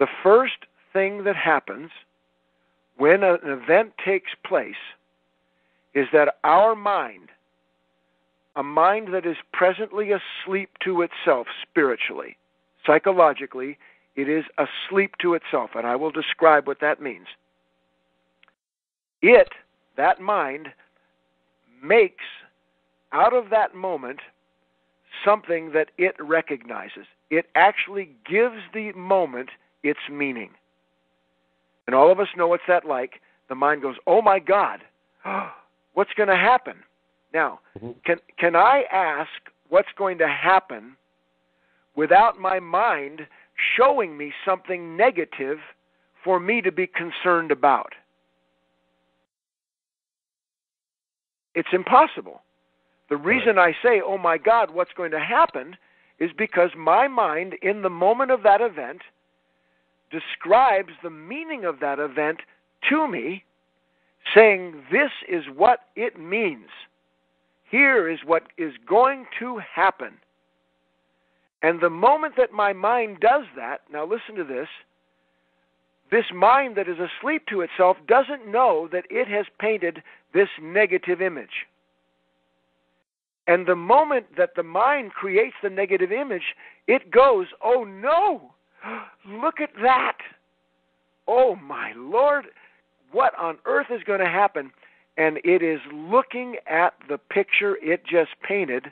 The first thing that happens when an event takes place is that our mind, a mind that is presently asleep to itself spiritually, psychologically, it is asleep to itself, and I will describe what that means. That mind, makes out of that moment something that it recognizes. It actually gives the moment its meaning. And all of us know what's that like. The mind goes, oh my God, what's going to happen? Now, can I ask what's going to happen without my mind showing me something negative for me to be concerned about? It's impossible. The reason I say, oh my God, what's going to happen, is because my mind, in the moment of that event, describes the meaning of that event to me, saying this is what it means. Here is what is going to happen. And the moment that my mind does that, now listen to this, this mind that is asleep to itself doesn't know that it has painted this negative image. And the moment that the mind creates the negative image, it goes, oh no, look at that. Oh my Lord, what on earth is going to happen? And it is looking at the picture it just painted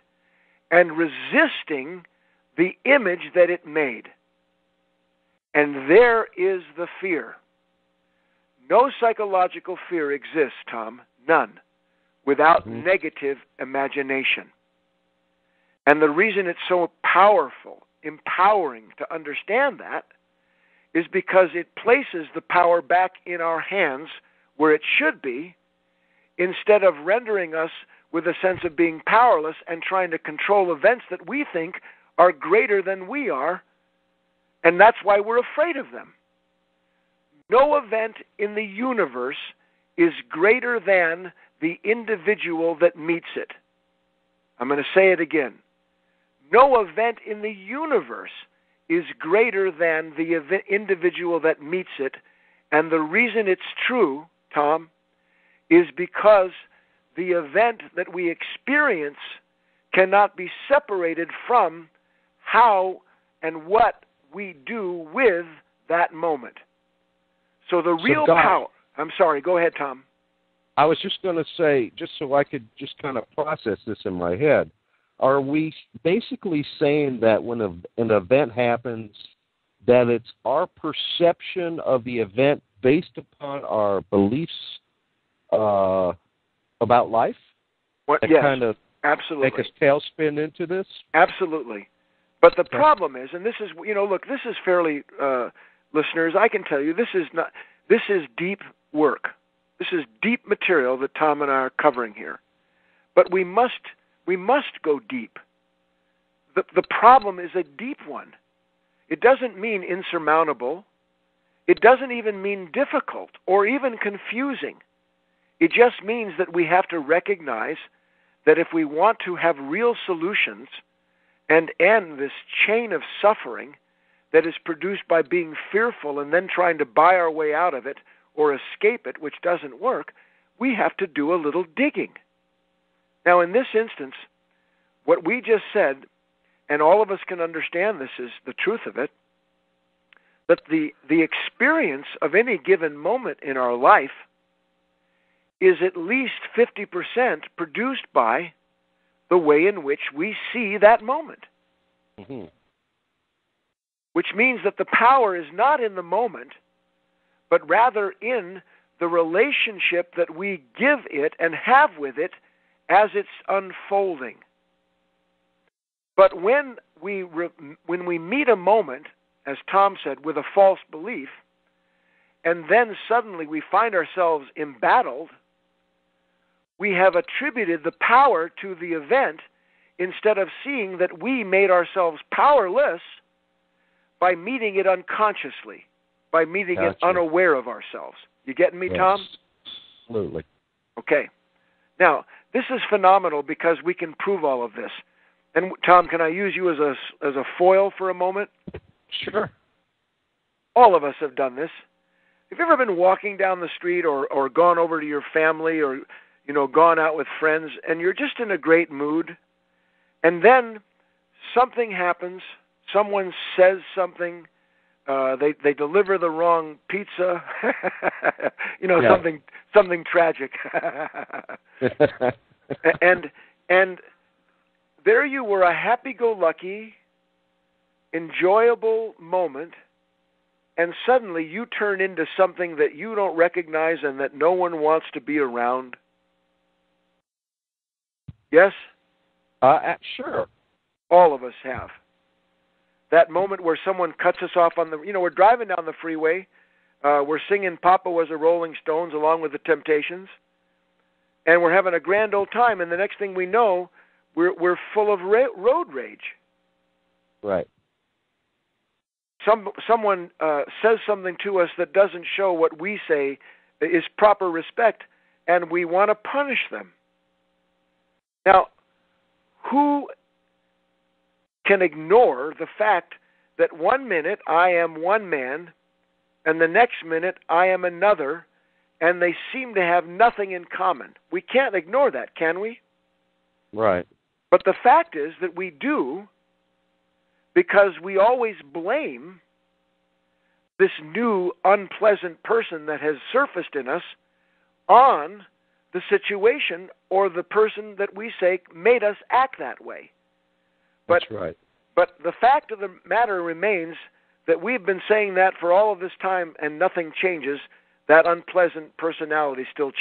and resisting the image that it made. And there is the fear. No psychological fear exists, Tom, none, without negative imagination. And the reason it's so powerful, empowering to understand that, is because it places the power back in our hands where it should be, instead of rendering us with a sense of being powerless and trying to control events that we think are greater than we are, and that's why we're afraid of them. No event in the universe is greater than the individual that meets it. I'm going to say it again. No event in the universe is greater than the individual that meets it, and the reason it's true, Tom, is because the event that we experience cannot be separated from how and what we do with that moment. So the real power... I'm sorry, go ahead, Tom. I was just going to say, just so I could just kind of process this in my head, are we basically saying that when an event happens, that it's our perception of the event based upon our beliefs about life? Yes, kind of absolutely. Make us tailspin into this? Absolutely. But the problem is, and this is, look, this is fairly, listeners, I can tell you, this is deep work. This is deep material that Tom and I are covering here. But we must go deep. The problem is a deep one. It doesn't mean insurmountable. It doesn't even mean difficult or even confusing. It just means that we have to recognize that if we want to have real solutions and end this chain of suffering that is produced by being fearful and then trying to buy our way out of it or escape it, which doesn't work, we have to do a little digging. Now, in this instance, what we just said, and all of us can understand this is the truth of it, that the experience of any given moment in our life is at least 50% produced by the way in which we see that moment. Mm-hmm. Which means that the power is not in the moment, but rather in the relationship that we give it and have with it as it's unfolding. But when we meet a moment, as Tom said, with a false belief, and then suddenly we find ourselves embattled, we have attributed the power to the event instead of seeing that we made ourselves powerless by meeting it unconsciously, by meeting it unaware of ourselves. You getting me, yes. Tom? Absolutely. Okay. Now, this is phenomenal because we can prove all of this. And Tom, can I use you as a foil for a moment? Sure. All of us have done this. Have you ever been walking down the street or gone over to your family or, gone out with friends and you're just in a great mood and then something happens, someone says something, they deliver the wrong pizza, something tragic. and there you were, a happy-go-lucky, enjoyable moment, and suddenly you turn into something that you don't recognize and that no one wants to be around. Yes? Sure. All of us have. That moment where someone cuts us off on the, we're driving down the freeway, we're singing Papa Was a Rolling Stones along with the Temptations, and we're having a grand old time, and the next thing we know, we're full of road rage. Right. Someone says something to us that doesn't show what we say is proper respect, and we want to punish them. Now, who can ignore the fact that 1 minute I am one man, and the next minute I am another, and they seem to have nothing in common? We can't ignore that, can we? Right. But the fact is that we do, because we always blame this new unpleasant person that has surfaced in us on the situation or the person that we say made us act that way. That's right. But the fact of the matter remains that we've been saying that for all of this time and nothing changes. That unpleasant personality still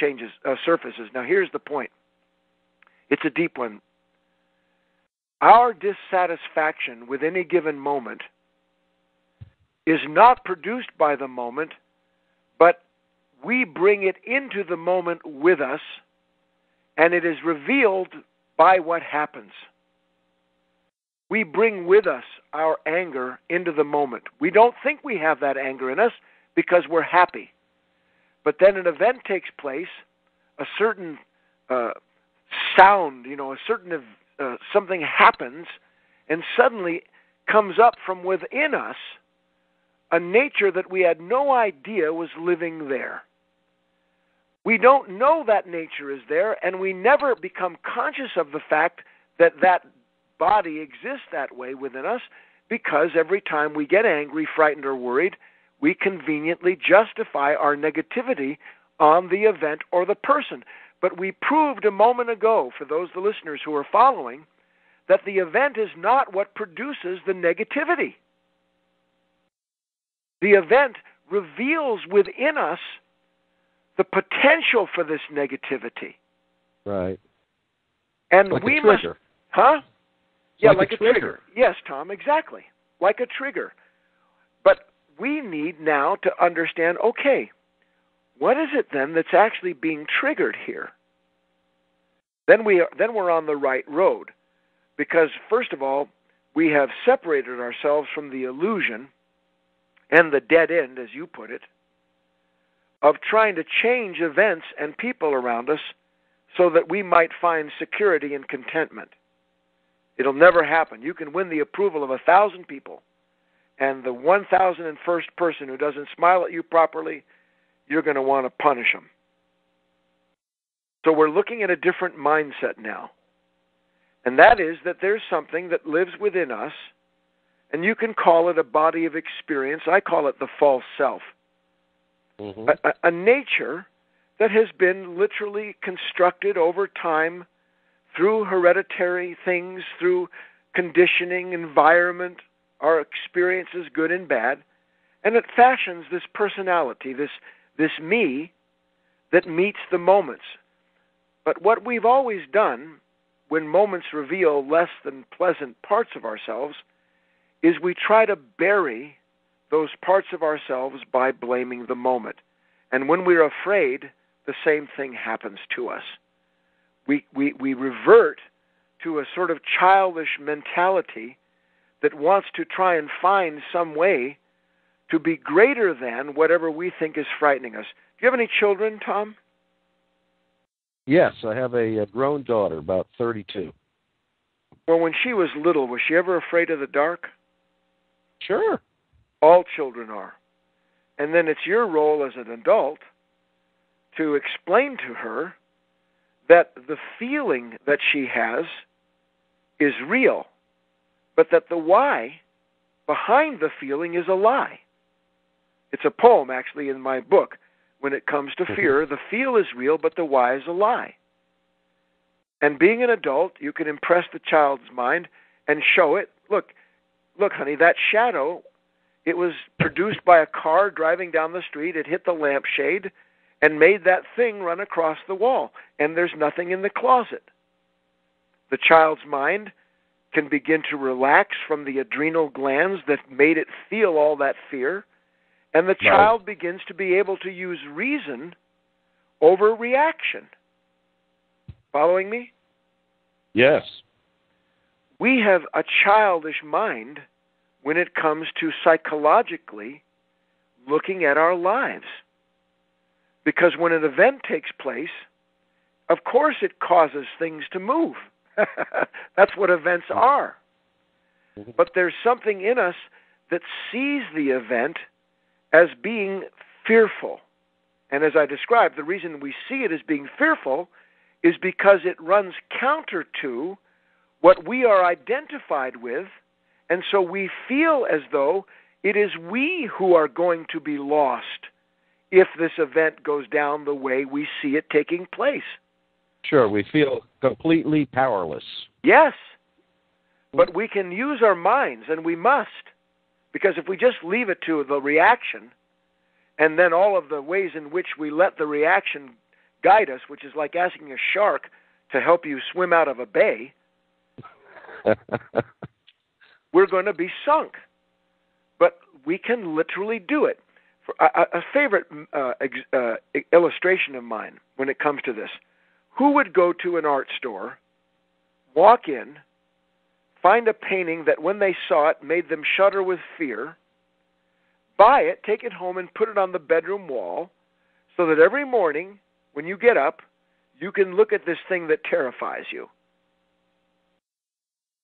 surfaces. Now here's the point. It's a deep one. Our dissatisfaction with any given moment is not produced by the moment, but we bring it into the moment with us, and it is revealed by what happens. We bring with us our anger into the moment. We don't think we have that anger in us because we're happy. But then an event takes place, a certain sound, a certain something happens, and suddenly comes up from within us a nature that we had no idea was living there. We don't know that nature is there, and we never become conscious of the fact that that body exists that way within us, because every time we get angry, frightened, or worried, we conveniently justify our negativity on the event or the person. But we proved a moment ago, for those the listeners who are following, that the event is not what produces the negativity. The event reveals within us the potential for this negativity. Right. And like we a trigger. Huh? Yeah, like a trigger. Yes, Tom, exactly. Like a trigger. But we need now to understand, okay, what is it then that's actually being triggered here? Then we're on the right road. Because, first of all, we have separated ourselves from the illusion and the dead end, as you put it, of trying to change events and people around us so that we might find security and contentment. It'll never happen. You can win the approval of 1,000 people, and the 1,001st person who doesn't smile at you properly, you're going to want to punish them. So we're looking at a different mindset now. And that is that there's something that lives within us, and you can call it a body of experience. I call it the false self. Mm-hmm. A nature that has been literally constructed over time through hereditary things, through conditioning, environment, our experiences, good and bad, and it fashions this personality, this me that meets the moments. But what we've always done when moments reveal less than pleasant parts of ourselves is we try to bury those parts of ourselves by blaming the moment. And when we're afraid, the same thing happens to us. We revert to a sort of childish mentality that wants to try and find some way to be greater than whatever we think is frightening us. Do you have any children, Tom? Yes, I have a grown daughter, about 32. Well, when she was little, was she ever afraid of the dark? Sure. All children are. And then it's your role as an adult to explain to her that the feeling that she has is real, but that the why behind the feeling is a lie. It's a poem, actually, in my book. When it comes to fear, the feel is real, but the why is a lie. And being an adult, you can impress the child's mind and show it. Look, honey, that shadow, it was produced by a car driving down the street. It hit the lampshade and made that thing run across the wall. And there's nothing in the closet. The child's mind can begin to relax from the adrenal glands that made it feel all that fear. And the child begins to be able to use reason over reaction. Following me? Yes. We have a childish mind when it comes to psychologically looking at our lives. Because when an event takes place, of course it causes things to move. That's what events are. But there's something in us that sees the event as being fearful. And as I described, the reason we see it as being fearful is because it runs counter to what we are identified with, and so we feel as though it is we who are going to be lost if this event goes down the way we see it taking place. Sure, we feel completely powerless. Yes, but we can use our minds, and we must. Because if we just leave it to the reaction, and then all of the ways in which we let the reaction guide us, which is like asking a shark to help you swim out of a bay, we're going to be sunk. But we can literally do it. A favorite illustration of mine when it comes to this, who would go to an art store, walk in, find a painting that when they saw it made them shudder with fear, buy it, take it home, and put it on the bedroom wall so that every morning when you get up, you can look at this thing that terrifies you?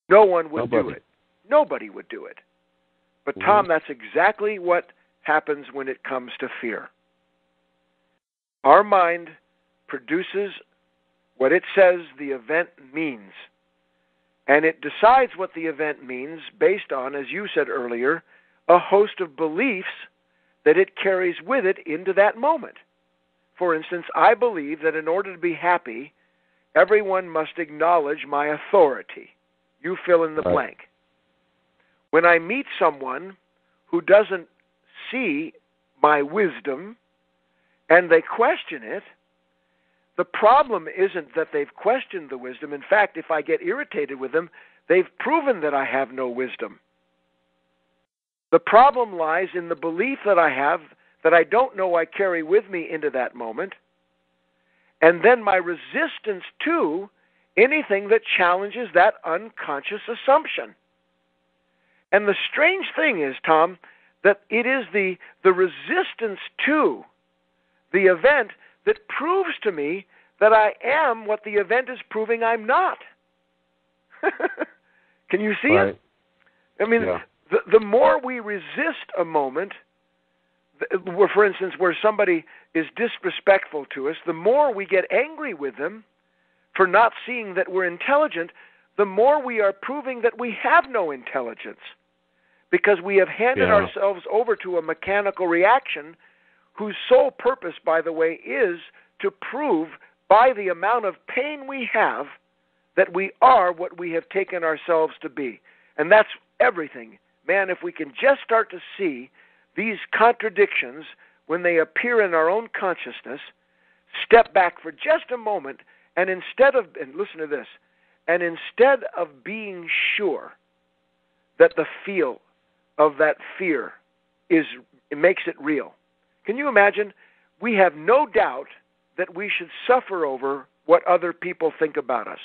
No one would do it. Nobody would do it. But Tom, that's exactly what happens when it comes to fear. Our mind produces what it says the event means. And it decides what the event means based on, as you said earlier, a host of beliefs that it carries with it into that moment. For instance, I believe that in order to be happy, everyone must acknowledge my authority. You fill in the blank. When I meet someone who doesn't see my wisdom and they question it, the problem isn't that they've questioned the wisdom. In fact, if I get irritated with them, they've proven that I have no wisdom. The problem lies in the belief that I have that I don't know I carry with me into that moment, and then my resistance to anything that challenges that unconscious assumption. And the strange thing is, Tom, that it is the resistance to the event that proves to me that I am what the event is proving I'm not. Can you see it? I mean, the more we resist a moment, for instance, where somebody is disrespectful to us, the more we get angry with them for not seeing that we're intelligent, the more we are proving that we have no intelligence. Because we have handed ourselves over to a mechanical reaction whose sole purpose, by the way, is to prove by the amount of pain we have that we are what we have taken ourselves to be. And that's everything. Man, if we can just start to see these contradictions when they appear in our own consciousness, step back for just a moment, and instead of, and listen to this, and instead of being sure that the feel of that fear it makes it real. Can you imagine? We have no doubt that we should suffer over what other people think about us.